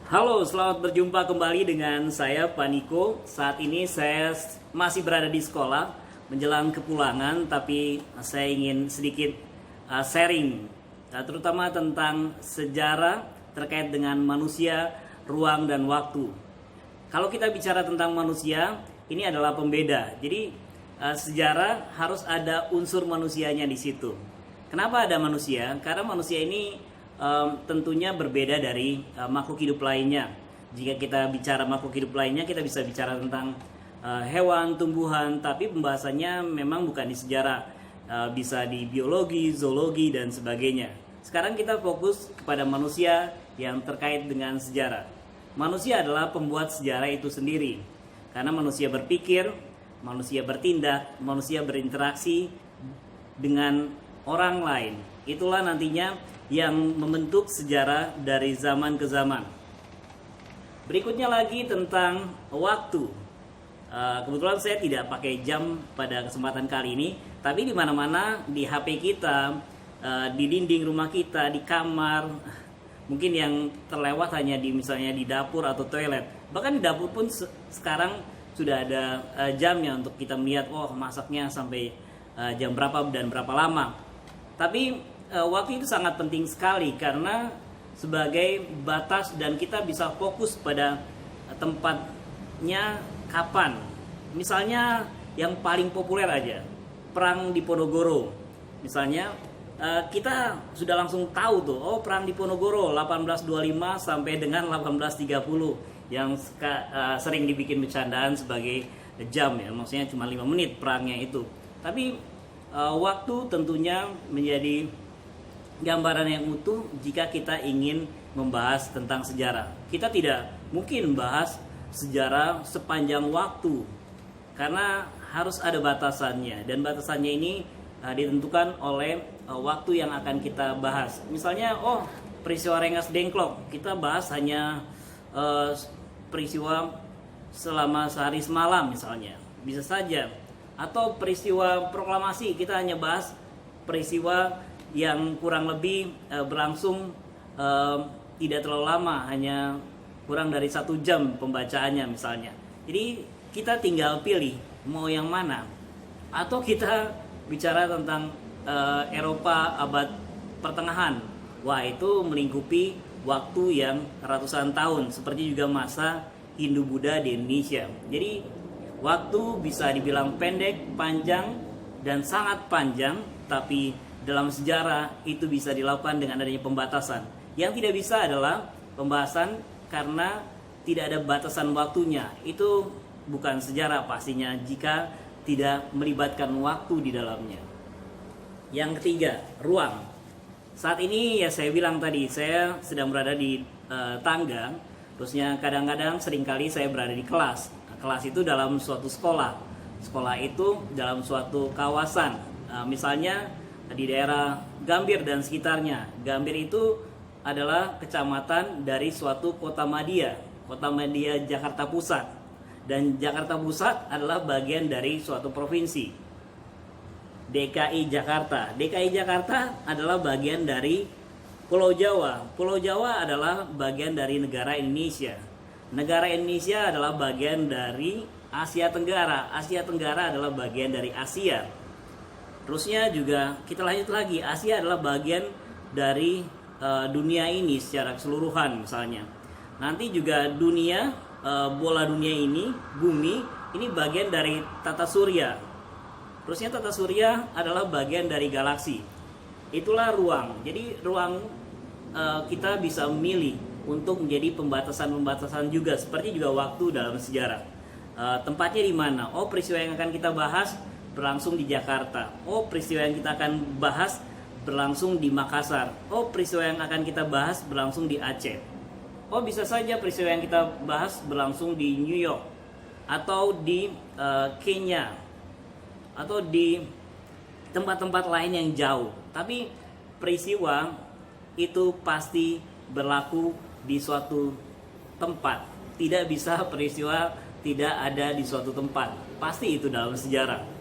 Halo, selamat berjumpa kembali dengan saya Paniko. Saat ini saya masih berada di sekolah menjelang kepulangan, tapi saya ingin sedikit sharing, terutama tentang sejarah terkait dengan manusia, ruang dan waktu. Kalau kita bicara tentang manusia, ini adalah pembeda. Jadi sejarah harus ada unsur manusianya di situ. Kenapa ada manusia? Karena manusia ini tentunya berbeda dari makhluk hidup lainnya. Jika kita bicara makhluk hidup lainnya, kita bisa bicara tentang hewan, tumbuhan, tapi pembahasannya memang bukan di sejarah, bisa di biologi, zoologi dan sebagainya. Sekarang kita fokus kepada manusia yang terkait dengan sejarah. Manusia adalah pembuat sejarah itu sendiri, karena manusia berpikir, manusia bertindak, manusia berinteraksi dengan orang lain. Itulah nantinya yang membentuk sejarah dari zaman ke zaman. Berikutnya lagi tentang waktu. Kebetulan saya tidak pakai jam pada kesempatan kali ini, tapi di mana-mana di HP kita, di dinding rumah kita, di kamar, mungkin yang terlewat hanya di misalnya di dapur atau toilet. Bahkan di dapur pun sekarang sudah ada jamnya untuk kita melihat, oh masaknya sampai jam berapa dan berapa lama. Tapi waktu itu sangat penting sekali karena sebagai batas dan kita bisa fokus pada tempatnya kapan. Misalnya yang paling populer aja, perang di Ponorogo. Misalnya kita sudah langsung tahu tuh, oh perang di Ponorogo 1825 sampai dengan 1830 yang sering dibikin bercandaan sebagai jam ya, maksudnya cuma 5 menit perangnya itu. Tapi waktu tentunya menjadi gambaran yang utuh jika kita ingin membahas tentang sejarah. Kita tidak mungkin membahas sejarah sepanjang waktu karena harus ada batasannya, dan batasannya ini ditentukan oleh waktu yang akan kita bahas. Misalnya, peristiwa Rengas Dengklok kita bahas hanya peristiwa selama sehari semalam misalnya, bisa saja. Atau peristiwa proklamasi kita hanya bahas peristiwa yang kurang lebih berlangsung tidak terlalu lama, hanya kurang dari 1 jam pembacaannya misalnya. Jadi kita tinggal pilih mau yang mana. Atau kita bicara tentang Eropa abad pertengahan. Wah, itu melingkupi waktu yang ratusan tahun, seperti juga masa Hindu-Buddha di Indonesia. Jadi waktu bisa dibilang pendek, panjang, dan sangat panjang, tapi dalam sejarah itu bisa dilakukan dengan adanya pembatasan. Yang tidak bisa adalah pembahasan karena tidak ada batasan waktunya. Itu bukan sejarah pastinya jika tidak melibatkan waktu di dalamnya. Yang ketiga, ruang. Saat ini ya saya bilang tadi, saya sedang berada di tangga. Terusnya kadang-kadang seringkali saya berada di kelas. Kelas itu dalam suatu sekolah. Sekolah itu dalam suatu kawasan. Misalnya di daerah Gambir dan sekitarnya. Gambir itu adalah kecamatan dari suatu kota madya Jakarta Pusat. Dan Jakarta Pusat adalah bagian dari suatu provinsi, DKI Jakarta. DKI Jakarta adalah bagian dari Pulau Jawa. Pulau Jawa adalah bagian dari negara Indonesia. Negara Indonesia adalah bagian dari Asia Tenggara. Asia Tenggara adalah bagian dari Asia. Terusnya juga kita lanjut lagi, Asia adalah bagian dari dunia ini secara keseluruhan misalnya. Nanti juga dunia, bola dunia ini, bumi, ini bagian dari tata surya. Terusnya tata surya adalah bagian dari galaksi. Itulah ruang. Jadi ruang kita bisa memilih untuk menjadi pembatasan-pembatasan juga, seperti juga waktu dalam sejarah. Tempatnya di mana? Oh, peristiwa yang akan kita bahas berlangsung di Jakarta. Oh, peristiwa yang kita akan bahas berlangsung di Makassar. Oh, peristiwa yang akan kita bahas berlangsung di Aceh. Oh, bisa saja peristiwa yang kita bahas berlangsung di New York, atau di Kenya, atau di tempat-tempat lain yang jauh. Tapi peristiwa itu pasti berlaku di suatu tempat. Tidak bisa peristiwa tidak ada di suatu tempat. Pasti itu dalam sejarah.